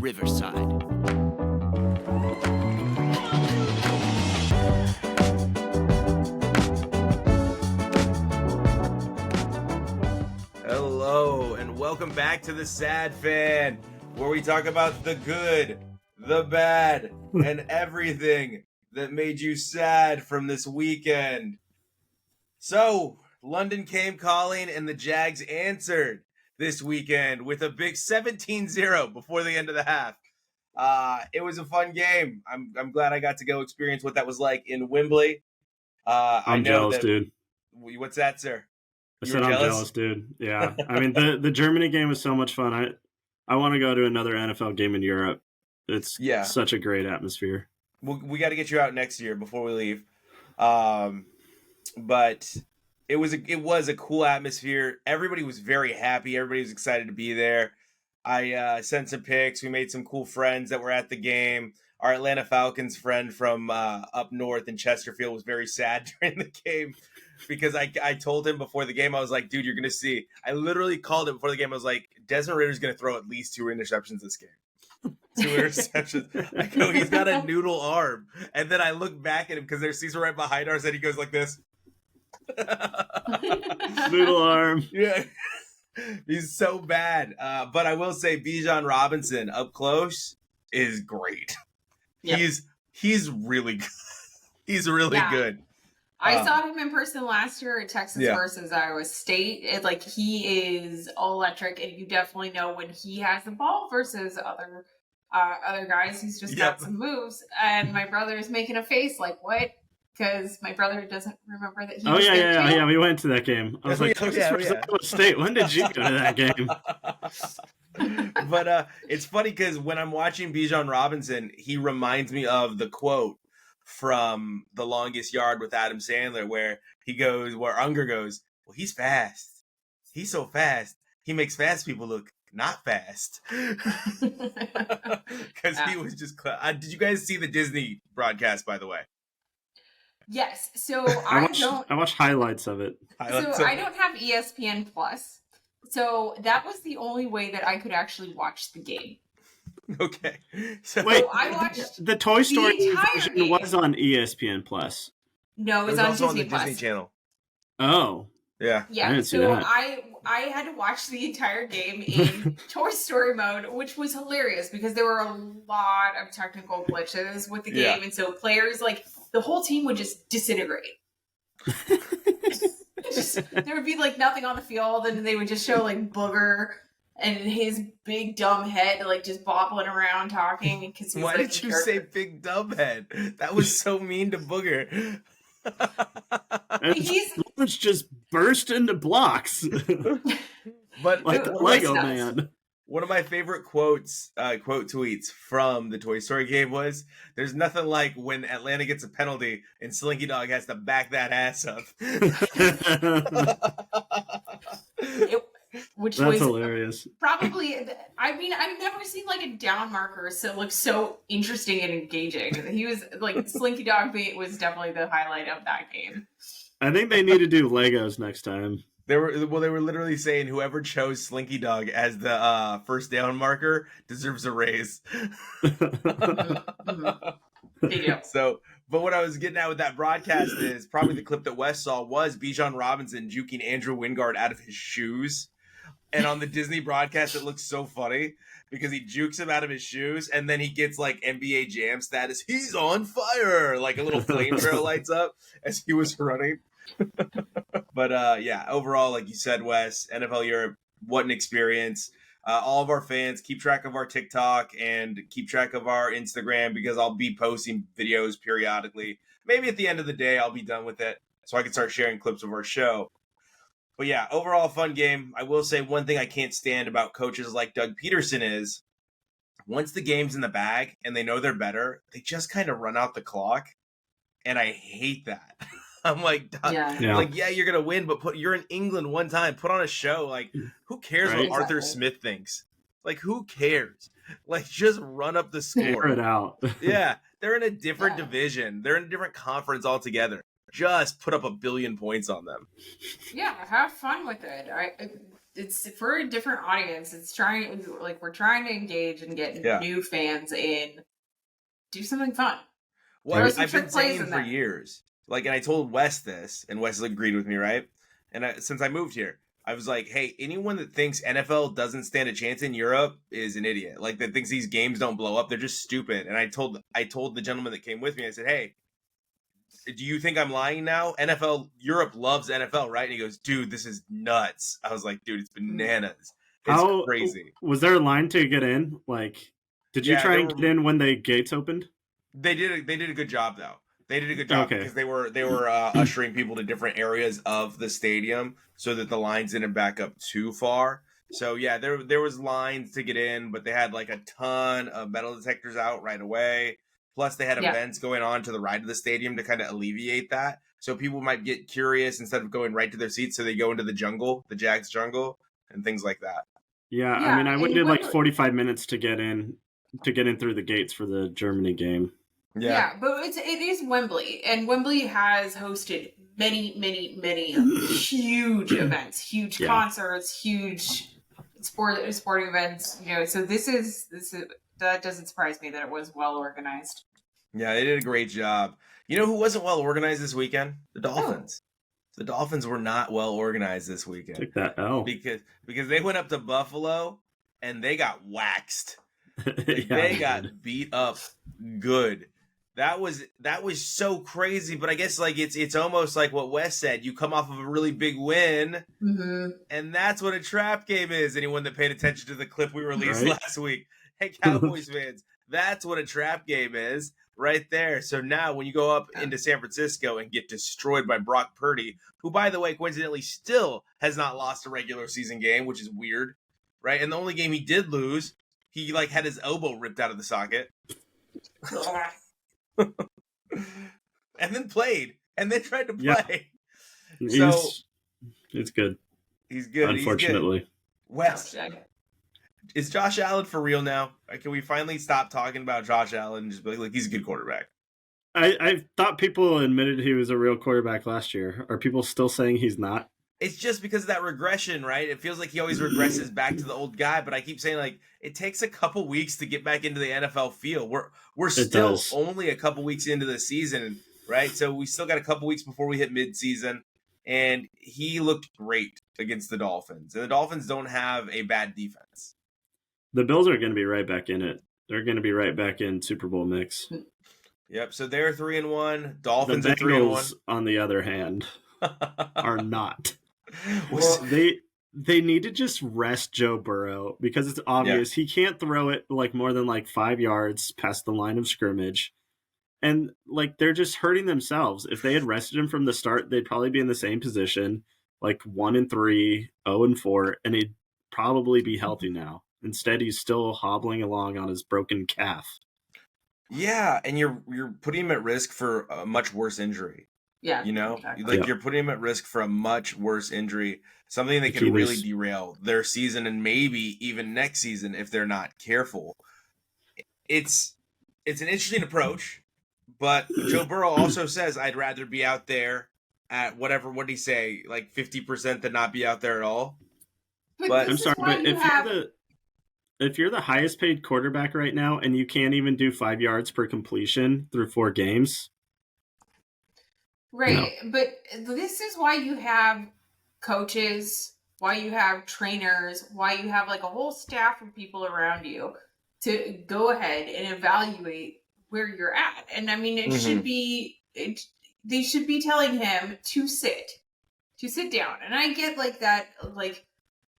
Riverside. Hello, and welcome back to TheSadFan, where we talk about the good, the bad, and everything that made you sad from this weekend. So, London came calling, and the Jags answered this weekend with a big 17-0 before the end of the half. It was a fun game. I'm glad I got to go experience what that was like in Wembley. I'm jealous, dude. What's that, sir? I said I'm jealous, dude. Yeah. I mean, the Germany game was so much fun. I want to go to another NFL game in Europe. It's such a great atmosphere. We got to get you out next year before we leave. But it was a cool atmosphere. Everybody was very happy. Everybody was excited to be there. I sent some pics. We made some cool friends that were at the game. Our Atlanta Falcons friend from up north in Chesterfield was very sad during the game because I told him before the game, I was like, dude, you're going to see. I literally called him before the game. I was like, Desmond Ridder's going to throw at least 2 interceptions this game. 2 interceptions. I go, he's got a noodle arm. And then I look back at him because their seats were right behind ours and he goes like this. Noodle arm. Yeah. He's so bad. But I will say Bijan Robinson up close is great. Yep. He's really good. He's really good. I saw him in person last year at Texas versus Iowa State. He is all electric, and you definitely know when he has the ball versus other guys. He's just got some moves. And my brother is making a face like, what? Because my brother doesn't remember that he was there too. Yeah, we went to that game. I was like, Iowa State, when did you go to that game? But it's funny because when I'm watching Bijan Robinson, he reminds me of the quote from The Longest Yard with Adam Sandler where Unger goes, well, he's fast. He's so fast. He makes fast people look not fast. Because he was just... did you guys see the Disney broadcast, by the way? Yes. So I watched highlights of it. I don't have ESPN Plus. So that was the only way that I could actually watch the game. Okay. Wait, I watched the Toy Story version was on ESPN Plus. No, it was on Disney Plus. Disney Channel. Oh. Yeah. I didn't see that. I had to watch the entire game in Toy Story mode, which was hilarious because there were a lot of technical glitches with the game, and so players the whole team would just disintegrate. There would be nothing on the field, and they would just show Booger and his big dumb head just bobbling around talking because why did you say big dumb head? That was so mean to Booger. He's just burst into blocks. But like the Lego Man. One of my favorite quote tweets from the Toy Story game was, there's nothing like when Atlanta gets a penalty and Slinky Dog has to back that ass up. Which was hilarious. Probably, I've never seen a down marker so interesting and engaging. He was Slinky Dog was definitely the highlight of that game. I think they need to do Legos next time. They were literally saying whoever chose Slinky Dog as the first down marker deserves a raise. So, but what I was getting at with that broadcast is probably the clip that Wes saw was Bijan Robinson juking Andrew Wingard out of his shoes. And on the Disney broadcast, it looks so funny because he jukes him out of his shoes and then he gets NBA Jam status. He's on fire! A little flame trail lights up as he was running. But overall, like you said, Wes, NFL Europe, what an experience. All of our fans, keep track of our TikTok and keep track of our Instagram because I'll be posting videos periodically. Maybe at the end of the day, I'll be done with it so I can start sharing clips of our show. But yeah, overall fun game. I will say one thing I can't stand about coaches like Doug Peterson is once the game's in the bag and they know they're better, they just kind of run out the clock. And I hate that. I'm like, you're going to win, but you're in England one time. Put on a show. Who cares what Arthur Smith thinks? Who cares? Just run up the score. Figure it out. Yeah, they're in a different division. They're in a different conference altogether. just put up 1 billion points on them. Yeah, have fun with it. It's for a different audience. It's trying, like, we're trying to engage and get new fans in. Do something fun. Well, I've been saying for years, like, and I told Wes this, and Wes agreed with me, right? And since I moved here, I was like, hey, anyone that thinks NFL doesn't stand a chance in Europe is an idiot. Like, that thinks these games don't blow up, they're just stupid. And I told the gentleman that came with me, I said, hey, do you think I'm lying now? Europe loves NFL, right? And he goes, dude, this is nuts. I was like, dude, it's bananas. It's crazy. Was there a line to get in? Like, did you try and get in when the gates opened? They did a good job, though. They did a good job because they were ushering people to different areas of the stadium so that the lines didn't back up too far. So yeah, there was lines to get in, but they had like a ton of metal detectors out right away. Plus they had events going on to the right of the stadium to kind of alleviate that. So people might get curious instead of going right to their seats, so they go into the jungle, the Jags jungle, and things like that. Yeah, I mean, I waited like 45 minutes to get in through the gates for the Germany game. Yeah, but it is Wembley, and Wembley has hosted many huge events, huge concerts, huge sporting events. You know, so this is that doesn't surprise me that it was well organized. Yeah, they did a great job. You know who wasn't well organized this weekend? The Dolphins. The Dolphins were not well organized this weekend. Took that L. Because they went up to Buffalo and they got waxed. They got beat up good. That was so crazy, but I guess like it's almost like what Wes said. You come off of a really big win, and that's what a trap game is. Anyone that paid attention to the clip we released last week, hey Cowboys fans, that's what a trap game is right there. So now when you go up into San Francisco and get destroyed by Brock Purdy, who by the way coincidentally still has not lost a regular season game, which is weird, right? And the only game he did lose, he like had his elbow ripped out of the socket. And then played, and then tried to play. Yeah. So it's good. He's good. Unfortunately, Wes, is Josh Allen for real now? Can we finally stop talking about Josh Allen and just be like he's a good quarterback? I thought people admitted he was a real quarterback last year. Are people still saying he's not? It's just because of that regression, right? It feels like he always regresses back to the old guy, but I keep saying like it takes a couple weeks to get back into the NFL field. We're still only a couple weeks into the season, right? So we still got a couple weeks before we hit midseason, and he looked great against the Dolphins. And the Dolphins don't have a bad defense. The Bills are going to be right back in it. They're going to be right back in Super Bowl mix. Yep. So they're 3-1. Dolphins are 3-1. On the other hand, are not. Well, they need to just rest Joe Burrow because it's obvious he can't throw it like more than like 5 yards past the line of scrimmage. And like they're just hurting themselves. If they had rested him from the start, they'd probably be in the same position, like 1-3, 0-4, and he'd probably be healthy now. Instead, he's still hobbling along on his broken calf. Yeah, and you're putting him at risk for a much worse injury. Yeah, you know, exactly. You're putting him at risk for a much worse injury, something that can really derail their season and maybe even next season if they're not careful. It's an interesting approach, but Joe Burrow also says I'd rather be out there at whatever. What did he say? Like 50% than not be out there at all. But I'm sorry, but if you're the highest paid quarterback right now and you can't even do 5 yards per completion through 4 games. Right, no. But this is why you have coaches, why you have trainers, why you have like a whole staff of people around you to go ahead and evaluate where you're at. And I mean, it should be, they should be telling him to sit down. And I get like that, like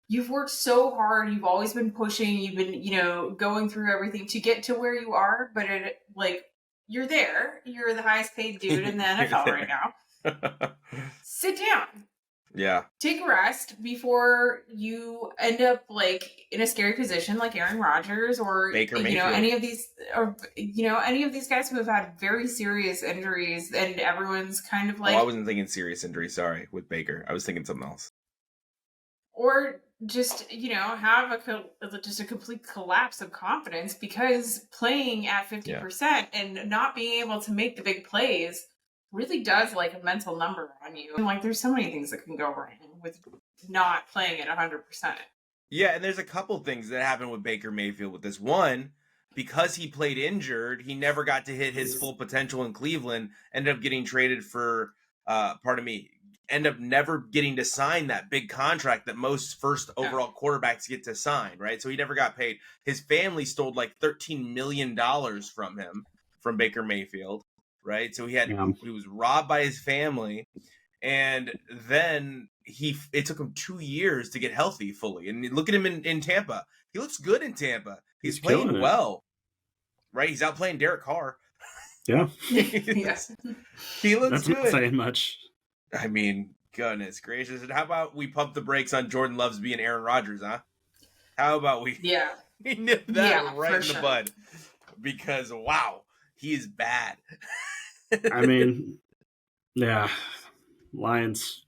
you've worked so hard, you've always been pushing, you've been, going through everything to get to where you are, but it like, you're there. You're the highest paid dude in the NFL right now. Sit down. Yeah. Take a rest before you end up like in a scary position like Aaron Rodgers or Baker Mayfield. Any of these guys who have had very serious injuries and everyone's kind of like I wasn't thinking serious injury, sorry, with Baker. I was thinking something else. Or just, have a complete collapse of confidence because playing at 50% and not being able to make the big plays really does like a mental number on you. And like, there's so many things that can go wrong with not playing at 100%. Yeah, and there's a couple things that happened with Baker Mayfield with this. One, because he played injured, he never got to hit his full potential in Cleveland, ended up getting traded for, end up never getting to sign that big contract that most first overall quarterbacks get to sign, right? So he never got paid. His family stole like $13 million from him, from Baker Mayfield, right? So he was robbed by his family. And then it took him 2 years to get healthy fully. And look at him in Tampa. He looks good in Tampa. He's playing well, right? He's outplaying Derek Carr. Yeah. Yes. He looks That's good. not saying much. I mean, goodness gracious. And how about we pump the brakes on Jordan Love's being Aaron Rodgers, huh? How about we nip that right in the bud? Because, wow, he is bad. I mean, yeah. Lions.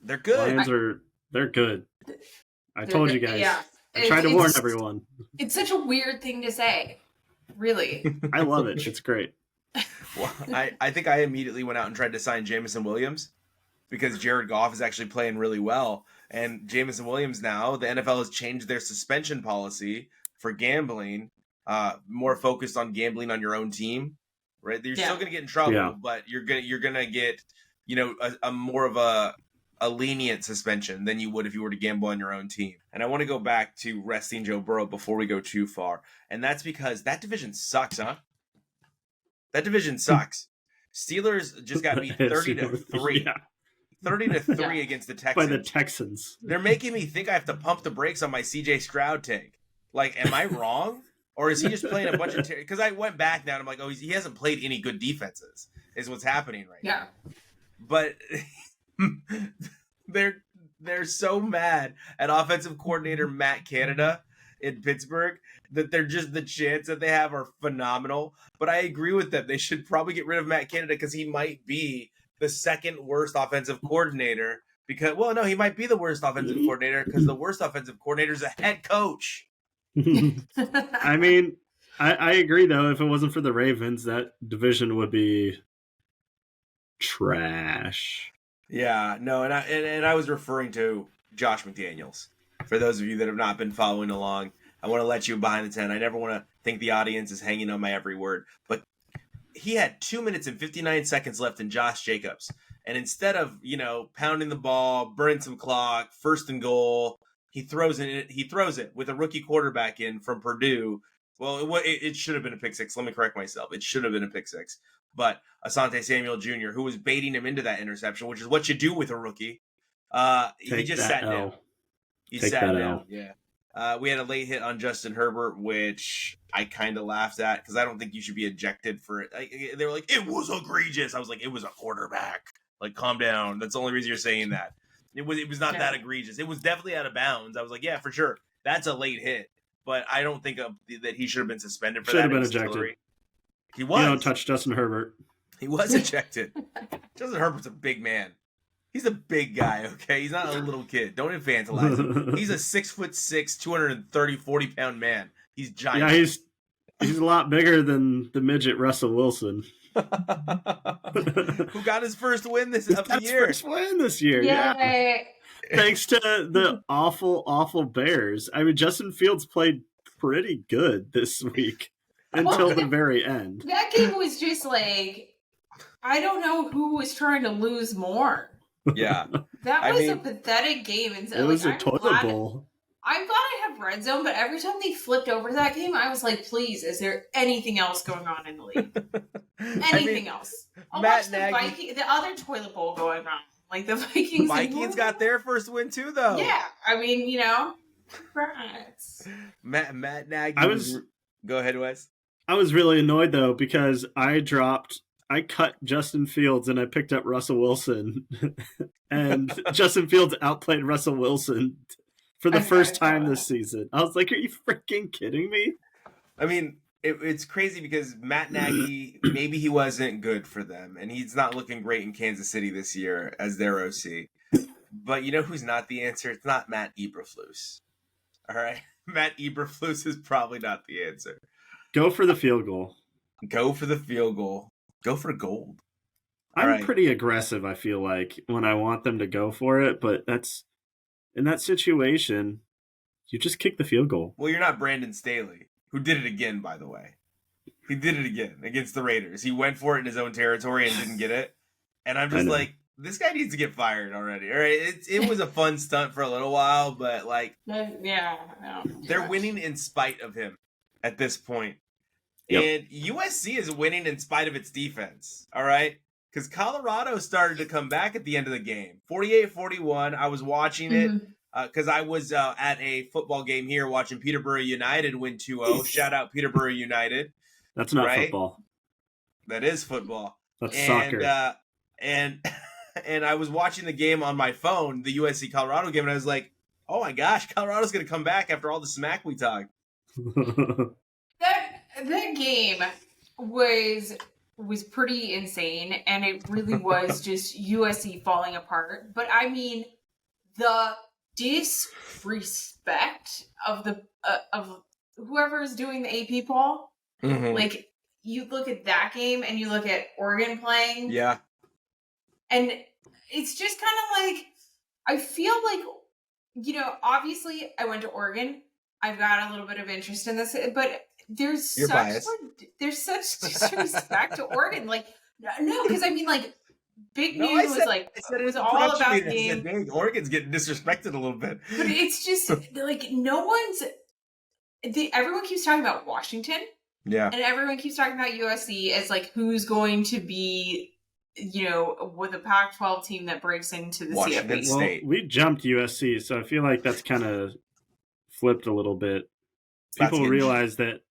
They're good. They're good. I told you guys. Yeah. I tried to warn everyone. It's such a weird thing to say. Really. I love it. It's great. Well, I think I immediately went out and tried to sign Jameson Williams because Jared Goff is actually playing really well. And Jameson Williams now, the NFL has changed their suspension policy for gambling, more focused on gambling on your own team. Right, you're still going to get in trouble, but you're gonna get, a more of a lenient suspension than you would if you were to gamble on your own team. And I want to go back to resting Joe Burrow before we go too far, and that's because that division sucks, huh? That division sucks. Steelers just got beat 30-3. Yeah. 30-3 against the Texans. By the Texans. They're making me think I have to pump the brakes on my CJ Stroud take. Like, am I wrong? Or is he just playing a bunch of... Because I went back now and I'm like, oh, he hasn't played any good defenses, is what's happening right now. But they're so mad at offensive coordinator Matt Canada in Pittsburgh that they're just... The chants that they have are phenomenal. But I agree with them. They should probably get rid of Matt Canada because he might be the second worst offensive coordinator. Because, well, no, he might be the worst offensive coordinator because the worst offensive coordinator is a head coach. I mean, I agree, though. If it wasn't for the Ravens, that division would be trash. Yeah, no, and I was referring to Josh McDaniels. For those of you that have not been following along, I want to let you behind the tent. I never want to think the audience is hanging on my every word. But he had 2 minutes and 59 seconds left in Josh Jacobs. And instead of, pounding the ball, burning some clock, 1st and goal, he throws it with a rookie quarterback in from Purdue. Well, it should have been a pick six. Let me correct myself. It should have been a pick six. But Asante Samuel Jr., who was baiting him into that interception, which is what you do with a rookie, he just sat down. He sat down. Yeah. We had a late hit on Justin Herbert, which I kind of laughed at because I don't think you should be ejected for it. They were like, it was egregious. I was like, it was a quarterback. Like, calm down. That's the only reason you're saying that. It was not that egregious. It was definitely out of bounds. I was like, yeah, for sure. That's a late hit. But I don't think that he should have been suspended for that. Should have been ejected. He was. You don't touch Justin Herbert. He was ejected. Justin Herbert's a big man. He's a big guy, okay? He's not a little kid. Don't infantilize him. He's a 6'6", 230, 40-pound man. He's giant. Yeah, he's a lot bigger than the midget Russell Wilson. Who got his first win of the year. First win this year, yeah. Thanks to the awful Bears. I mean, Justin Fields played pretty good this week until the very end. That game was just like, I don't know who was trying to lose more. Yeah. That was a pathetic game. And so, it was a toilet bowl. I'm glad I have Red Zone, but every time they flipped over to that game, I was like, please, is there anything else going on in the league? Anything else? I'll watch the other toilet bowl going on. Like the Vikings. Vikings got their first win too, though. Yeah. I mean, congrats. Matt Nagy Go ahead, Wes. I was really annoyed, though, because I cut Justin Fields and I picked up Russell Wilson. And Justin Fields outplayed Russell Wilson for the first time this season. I was like, are you freaking kidding me? I mean, it's crazy because Matt Nagy, maybe he wasn't good for them, and he's not looking great in Kansas City this year as their OC. But you know who's not the answer? It's not Matt Eberflus. All right? Matt Eberflus is probably not the answer. Go for the field goal. Go for the field goal. Go for gold. I'm pretty aggressive, I feel like, when I want them to go for it, but that's in that situation, you just kick the field goal. Well, you're not Brandon Staley, who did it again, by the way. He did it again against the Raiders. He went for it in his own territory and didn't get it. And I'm just like, this guy needs to get fired already. All right, it was a fun stunt for a little while, but like, they're winning in spite of him at this point. Yep. And USC is winning in spite of its defense. All right, because Colorado started to come back at the end of the game, 48-41. I was watching it because I was at a football game here watching Peterborough United win 2-0. Shout out Peterborough United. That's not football. That is football. That's soccer. And I was watching the game on my phone, the USC Colorado game, and I was like, oh my gosh, Colorado's going to come back after all the smack we talked. That game was pretty insane, and it really was just USC falling apart. But I mean, the disrespect of the of whoever is doing the AP poll. Like, you look at that game and you look at Oregon playing. Yeah. And it's just kind of like, I feel like, obviously I went to Oregon. I've got a little bit of interest in this, but there's such disrespect to Oregon. Like, no, because I mean, like, Big News was all about the game. Oregon's getting disrespected a little bit. But it's just, like, everyone keeps talking about Washington. Yeah. And everyone keeps talking about USC as, like, who's going to be, with a Pac-12 team that breaks into the Washington CFP. State. Well, we jumped USC, so I feel like that's kind of flipped a little bit. People realize that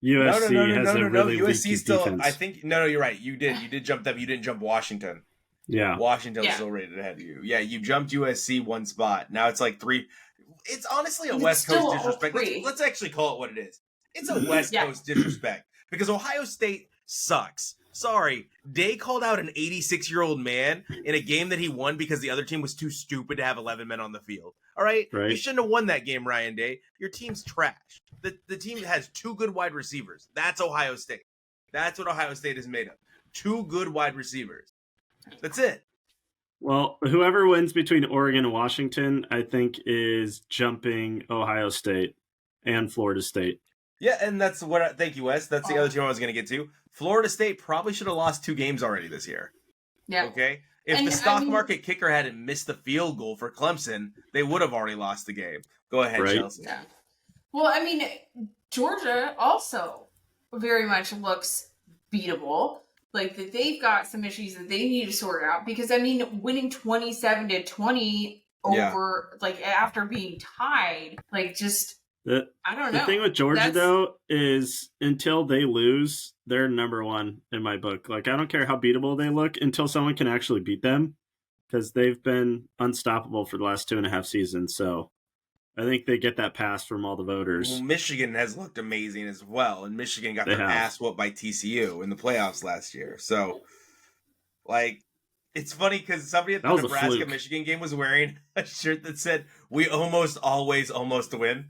USC has a really leaky defense. I think, you're right. You did jump them. You didn't jump Washington. Yeah. Washington's still rated ahead of you. Yeah, you jumped USC one spot. Now it's like 3. It's honestly a West Coast disrespect. Let's actually call it what it is. It's a West Coast disrespect because Ohio State sucks. Sorry, Day called out an 86-year-old man in a game that he won because the other team was too stupid to have 11 men on the field. All right? You shouldn't have won that game, Ryan Day. Your team's trash. The team has 2 good wide receivers. That's Ohio State. That's what Ohio State is made of. 2 good wide receivers. That's it. Well, whoever wins between Oregon and Washington, I think, is jumping Ohio State and Florida State. Yeah, and that's what. Thank you, Wes. That's the other team I was going to get to. Florida State probably should have lost 2 games already this year. Yeah. Okay? If the stock market kicker hadn't missed the field goal for Clemson, they would have already lost the game. Go ahead, Chelsea. Yeah. Well, I mean, Georgia also very much looks beatable. Like, that they've got some issues that they need to sort out. Because, I mean, winning 27-20 over, like, after being tied, like, just... I don't know. The thing with Georgia, though, is until they lose, they're number 1 in my book. Like, I don't care how beatable they look until someone can actually beat them, because they've been unstoppable for the last 2.5 seasons. So I think they get that pass from all the voters. Well, Michigan has looked amazing as well, and Michigan got their ass whooped by TCU in the playoffs last year. So, like, it's funny because somebody at the Nebraska-Michigan game was wearing a shirt that said, "We almost always almost win."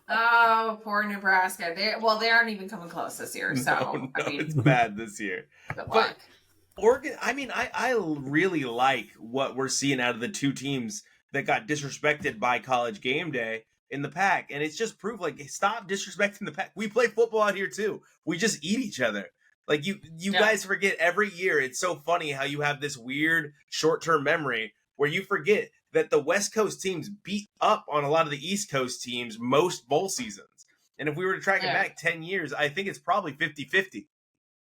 Oh, poor Nebraska. They aren't even coming close this year. So, no, I mean, it's bad this year. But Oregon, I mean, I really like what we're seeing out of the 2 teams that got disrespected by College Game Day in the Pac. And it's just proof, like, stop disrespecting the Pac. We play football out here, too. We just eat each other. Like, you guys forget every year. It's so funny how you have this weird short-term memory where you forget that the West Coast teams beat up on a lot of the East Coast teams most bowl seasons. And if we were to track it back 10 years, I think it's probably 50-50.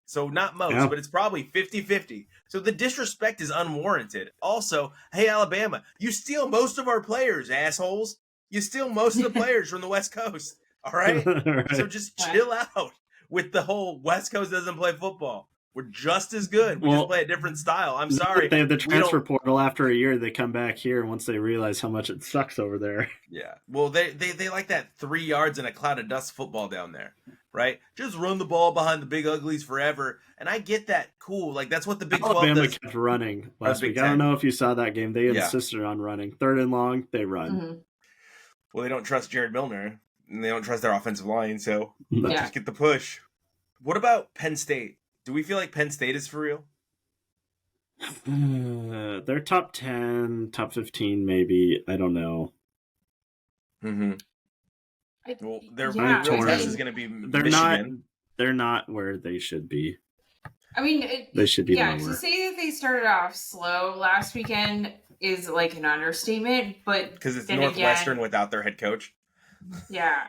So not most, but it's probably 50-50. So the disrespect is unwarranted. Also, hey, Alabama, you steal most of our players, assholes. You steal most of the players from the West Coast. All right? So just chill out with the whole West Coast doesn't play football. We're just as good. We just play a different style. I'm sorry. They have the transfer portal after a year. They come back here once they realize how much it sucks over there. Yeah. Well, they like that 3 yards in a cloud of dust football down there, right? Just run the ball behind the big uglies forever. And I get that. Cool. Like, that's what the Big 12 Alabama does. kept running last week. I don't know if you saw that game. They insisted on running. 3rd and long, they run. Mm-hmm. Well, they don't trust Jared Milner, and they don't trust their offensive line, so just get the push. What about Penn State? Do we feel like Penn State is for real? They're top 10, top 15, maybe. I don't know. Mm-hmm. Well, their I'm real torn. test is going to be They're Michigan. They're not where they should be. I mean, they should be lower. To say that they started off slow last weekend is like an understatement, but because it's Northwestern again, without their head coach. Yeah.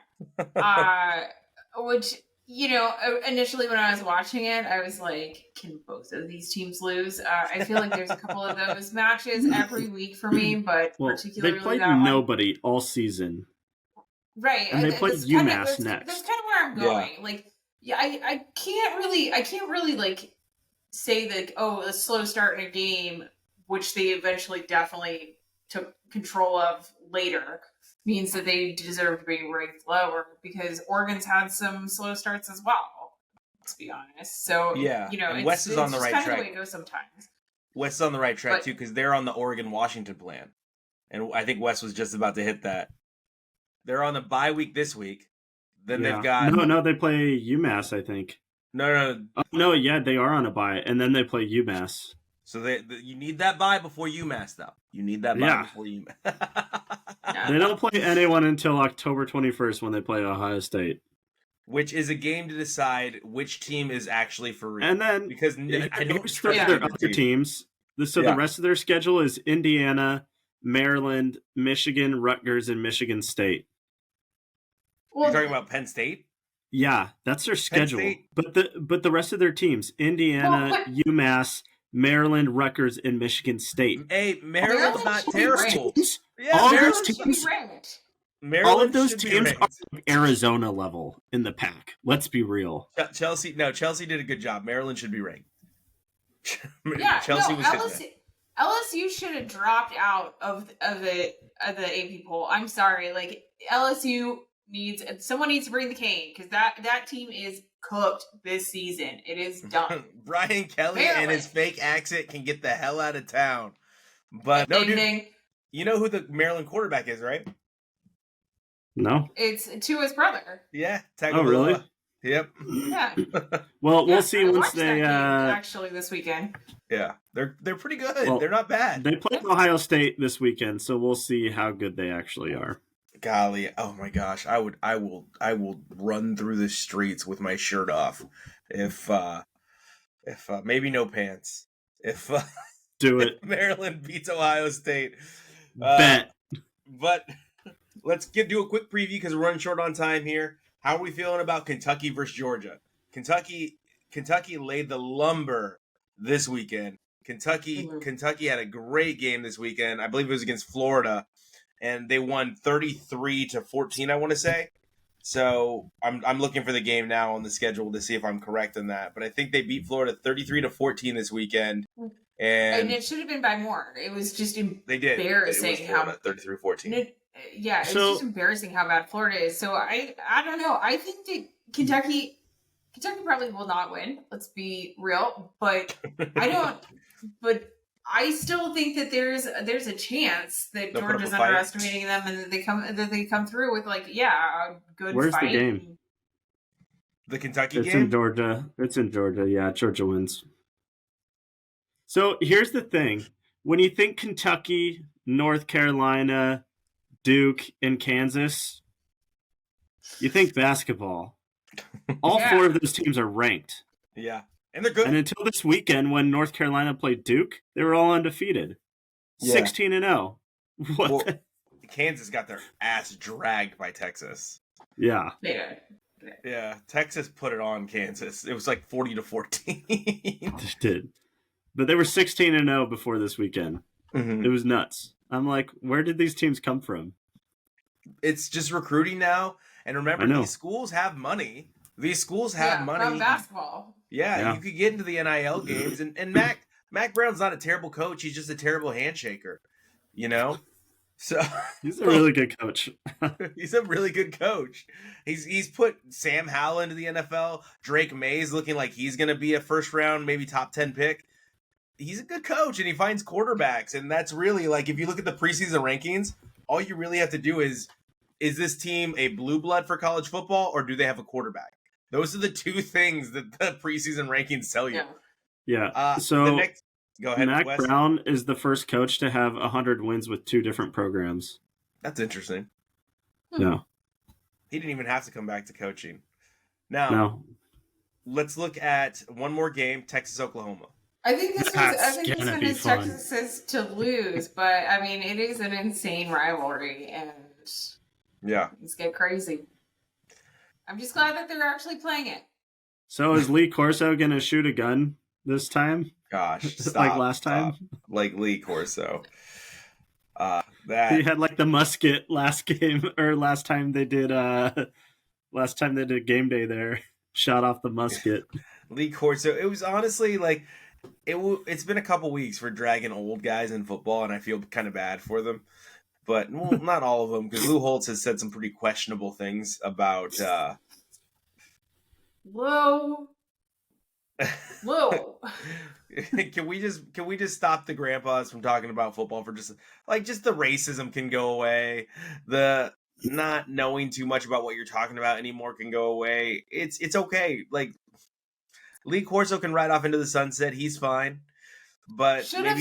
Which, initially when I was watching it, I was like, can both of these teams lose? I feel like there's a couple of those matches every week for me, but particularly they played that nobody all season. Right. And they played UMass next. That's kind of where I'm going. Yeah. Like, I can't really like say that, a slow start in a game, which they eventually definitely took control of later, means that they deserve to be ranked lower, because Oregon's had some slow starts as well, let's be honest. So, and West is on the right track. Kind of the way it goes sometimes. West is on the right track, too, because they're on the Oregon-Washington plan. And I think West was just about to hit that. They're on the bye week this week. Then they've got... No, they play UMass, I think. No. No, yeah, they are on a bye, and then they play UMass. So you need that bye before UMass, though. You need that bye before UMass. They don't play anyone until October 21st when they play Ohio State. Which is a game to decide which team is actually for real. And then, because I don't trust their other teams. So the rest of their schedule is Indiana, Maryland, Michigan, Rutgers, and Michigan State. You're talking about Penn State? Yeah, that's their schedule. But the rest of their teams, Indiana, UMass, Maryland, Rutgers, and Michigan State. Hey, Maryland's not terrible. All those teams, all of those teams are Arizona level in the pack. Let's be real. Chelsea did a good job. Maryland should be ranked. Chelsea was LSU should have dropped out of the AP poll. I'm sorry, like LSU someone needs to bring the cane, because that team is cooked this season. It is done. Brian Kelly and his fake accent can get the hell out of town. But no, dude, you know who the Maryland quarterback is, right? No, it's Tua's brother. Yeah. Oh, really? Yep. Yeah. Well, we'll see once they actually this weekend. Yeah, they're pretty good. Well, they're not bad. They play Ohio State this weekend, so we'll see how good they actually are. Golly, oh my gosh, I will run through the streets with my shirt off if maybe no pants. If do it. If Maryland beats Ohio State. Bet. But let's do a quick preview because we're running short on time here. How are we feeling about Kentucky versus Georgia? Kentucky laid the lumber this weekend. Kentucky had a great game this weekend. I believe it was against Florida. And they won 33-14, I want to say. So I'm looking for the game now on the schedule to see if I'm correct in that. But I think they beat Florida 33-14 this weekend. And it should have been by more. It was just embarrassing. It was Florida, 33-14. It's just embarrassing how bad Florida is. So I don't know. I think that Kentucky probably will not win. Let's be real. But I still think that there's a chance that Georgia's underestimating them, and that they come through with a good Where's fight. Where's the game? The Kentucky game? It's in Georgia. It's in Georgia. Yeah, Georgia wins. So here's the thing. When you think Kentucky, North Carolina, Duke, and Kansas, you think basketball. All four of those teams are ranked. Yeah. And they're good. And until this weekend, when North Carolina played Duke, they were all undefeated. 16-0. What? Kansas got their ass dragged by Texas. Yeah. Yeah. Texas put it on Kansas. It was like 40-14. They did. But they were 16-0 before this weekend. Mm-hmm. It was nuts. I'm like, where did these teams come from? It's just recruiting now. And remember, these schools have money. These schools have money. From basketball. Yeah, you could get into the NIL games. And Mac Brown's not a terrible coach. He's just a terrible handshaker, So he's a really good coach. He's a really good coach. He's put Sam Howell into the NFL. Drake May's looking like he's going to be a first round, maybe top 10 pick. He's a good coach, and he finds quarterbacks. And that's really, if you look at the preseason rankings, all you really have to do is this team a blue blood for college football, or do they have a quarterback? Those are the two things that the preseason rankings tell you. Yeah. So go ahead, Mac Wes. Brown is the first coach to have 100 wins with 2 different programs. That's interesting. Yeah. He didn't even have to come back to coaching. Now, let's look at one more game, Texas-Oklahoma. I think this one is Texas's to lose, but I mean, it is an insane rivalry, and it's get crazy. I'm just glad that they're actually playing it. So is Lee Corso going to shoot a gun this time? Gosh, stop, like last time? Like Lee Corso. He had like the musket last game, or last time they did game day there. Shot off the musket. Lee Corso. It was honestly like it's been a couple weeks for dragging old guys in football, and I feel kind of bad for them. But not all of them, because Lou Holtz has said some pretty questionable things about. Whoa. Can we just stop the grandpas from talking about football for just the racism can go away, the not knowing too much about what you're talking about anymore can go away. It's okay. Like Lee Corso can ride off into the sunset. He's fine, but should have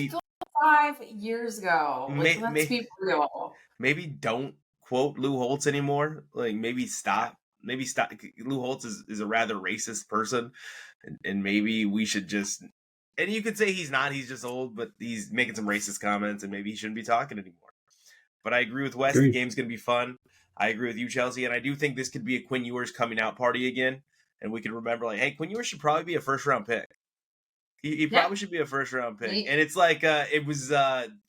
5 years ago. Let's be real. Maybe don't quote Lou Holtz anymore. Like maybe stop. Maybe stop. Lou Holtz is a rather racist person, and maybe we should just. And you could say he's not. He's just old, but he's making some racist comments, and maybe he shouldn't be talking anymore. But I agree with Wes. The game's going to be fun. I agree with you, Chelsea, and I do think this could be a Quinn Ewers coming out party again, and we could remember like, hey, Quinn Ewers should probably be a first-round pick. He probably should be a first-round pick. And it's like it was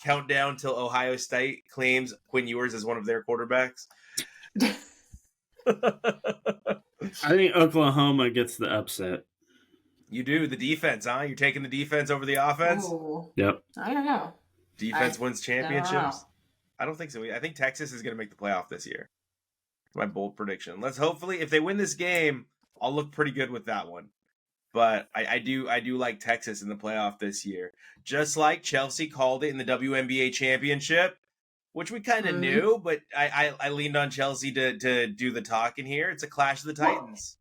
countdown till Ohio State claims Quinn Ewers as one of their quarterbacks. I think Oklahoma gets the upset. You do. The defense, huh? You're taking the defense over the offense? Ooh. Yep. I don't know. Defense wins championships? I don't think so. I think Texas is going to make the playoff this year. My bold prediction. Let's hopefully, if they win this game, I'll look pretty good with that one. But I do like Texas in the playoff this year. Just like Chelsea called it in the WNBA championship, which we kind of knew, but I leaned on Chelsea to do the talking here. It's a clash of the Titans.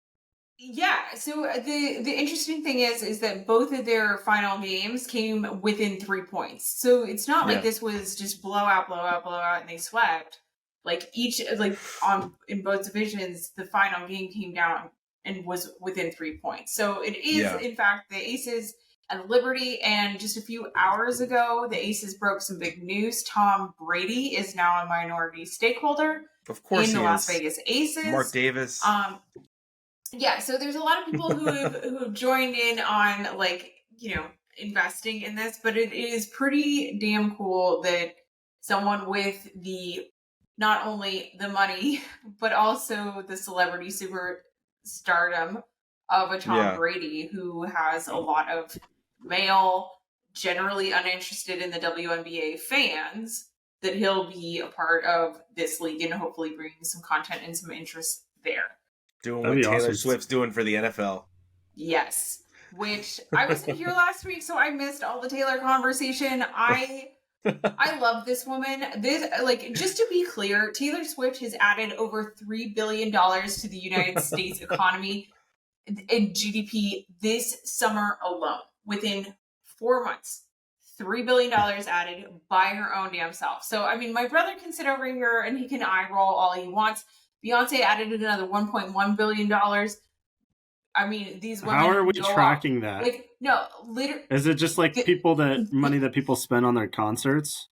Yeah, so the interesting thing is that both of their final games came within 3 points. So it's not like this was just blowout, and they swept. Like in both divisions, the final game came down and was within 3 points. So it is, in fact, the Aces and Liberty. And just a few hours ago, the Aces broke some big news. Tom Brady is now a minority stakeholder. Of course, in the Las Vegas Aces. Mark Davis. Yeah, so there's a lot of people who have joined in on investing in this, but it is pretty damn cool that someone with not only the money but also the celebrity superstardom of a Tom Brady, who has a lot of male, generally uninterested in the WNBA fans, that he'll be a part of this league and hopefully bring some content and some interest there. Doing what Taylor Swift's doing for the NFL. Yes. Which I wasn't here last week, so I missed all the Taylor conversation. I love this woman. Just to be clear, Taylor Swift has added over $3 billion to the United States economy in GDP this summer alone. Within 4 months, $3 billion added by her own damn self. So, I mean, my brother can sit over here and he can eye roll all he wants. Beyonce added another $1.1 billion. I mean, these women. How are we tracking that? Literally. Is it just like money that people spend on their concerts?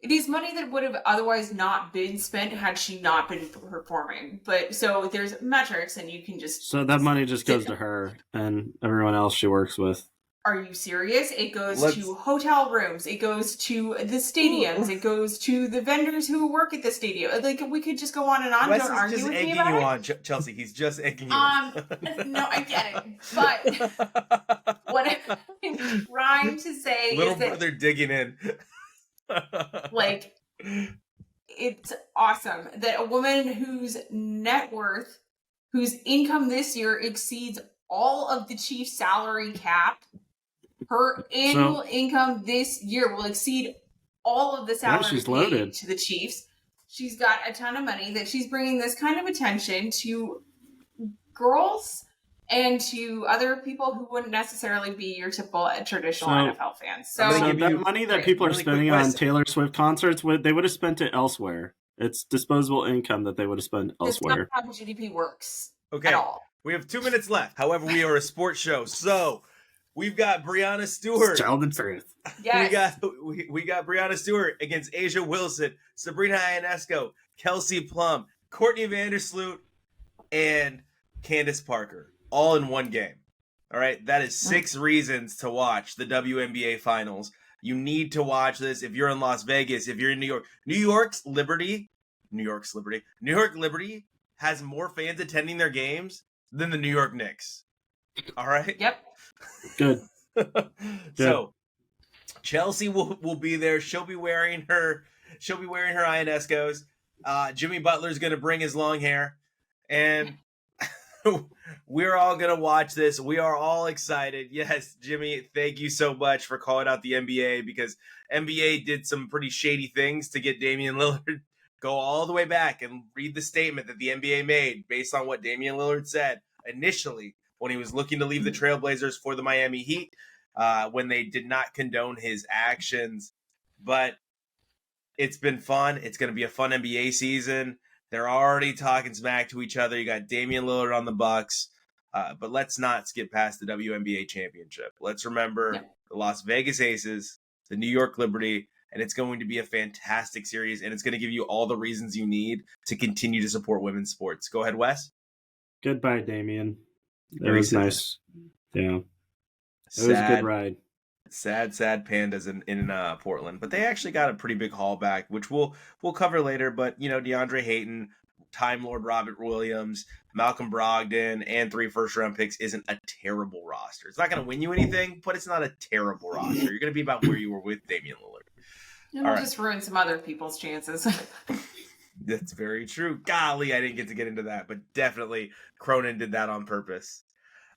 It is money that would have otherwise not been spent had she not been performing. But so there's metrics, and you can just. So that money just goes to her and everyone else she works with. Are you serious? It goes to hotel rooms. It goes to the stadiums. It goes to the vendors who work at the stadium. Like, we could just go on and on. Wes Don't is argue just with egging me about you it. on, Chelsea. He's just egging you on. No, I get it. But what I'm trying to say is that... brother digging in. It's awesome that a woman whose net worth, whose income this year exceeds all of the Chiefs' salary cap, her annual income this year will exceed all of the salary paid to the Chiefs. She's got a ton of money that she's bringing this kind of attention to girls and to other people who wouldn't necessarily be your typical traditional NFL fans. So that money that people are spending on Taylor Swift concerts, they would have spent it elsewhere. It's disposable income that they would have spent elsewhere. That's not how GDP works at all. We have 2 minutes left. However, we are a sports show, so we've got Breanna Stewart. Tell the truth. Yes. We got Breanna Stewart against Asia Wilson, Sabrina Ionesco, Kelsey Plum, Courtney Vandersloot, and Candace Parker, all in one game. All right, that is 6 reasons to watch the WNBA Finals. You need to watch this if you're in Las Vegas, if you're in New York. New York Liberty has more fans attending their games than the New York Knicks. All right? Yep. Good. So Chelsea will be there. She'll be wearing her Ionescos. Jimmy Butler's gonna bring his long hair. And we're all going to watch this. We are all excited. Yes, Jimmy, thank you so much for calling out the NBA, because NBA did some pretty shady things to get Damian Lillard. Go all the way back and read the statement that the NBA made based on what Damian Lillard said initially when he was looking to leave the Trailblazers for the Miami Heat, when they did not condone his actions. But it's been fun. It's going to be a fun NBA season. They're already talking smack to each other. You got Damian Lillard on the Bucks. But let's not skip past the WNBA championship. Let's remember the Las Vegas Aces, the New York Liberty, and it's going to be a fantastic series, and it's going to give you all the reasons you need to continue to support women's sports. Go ahead, Wes. Goodbye, Damian. It was nice. Yeah. It was a good ride. Sad pandas in Portland, but they actually got a pretty big haul back, which we'll cover later. But DeAndre Hayton, Time Lord Robert Williams, Malcolm Brogdon, and 3 first-round picks isn't a terrible roster. It's not going to win you anything, but it's not a terrible roster. You're going to be about where you were with Damian Lillard. It'll just ruin some other people's chances. That's very true. Golly, I didn't get into that, but definitely Cronin did that on purpose.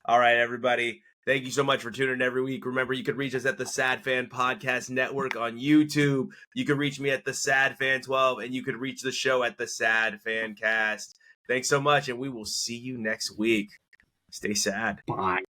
All right, everybody. Thank you so much for tuning in every week. Remember, you can reach us at the TheSadFan Podcast Network on YouTube. You can reach me at TheSadFan12, and you can reach the show at TheSadFancast. Thanks so much, and we will see you next week. Stay sad. Bye.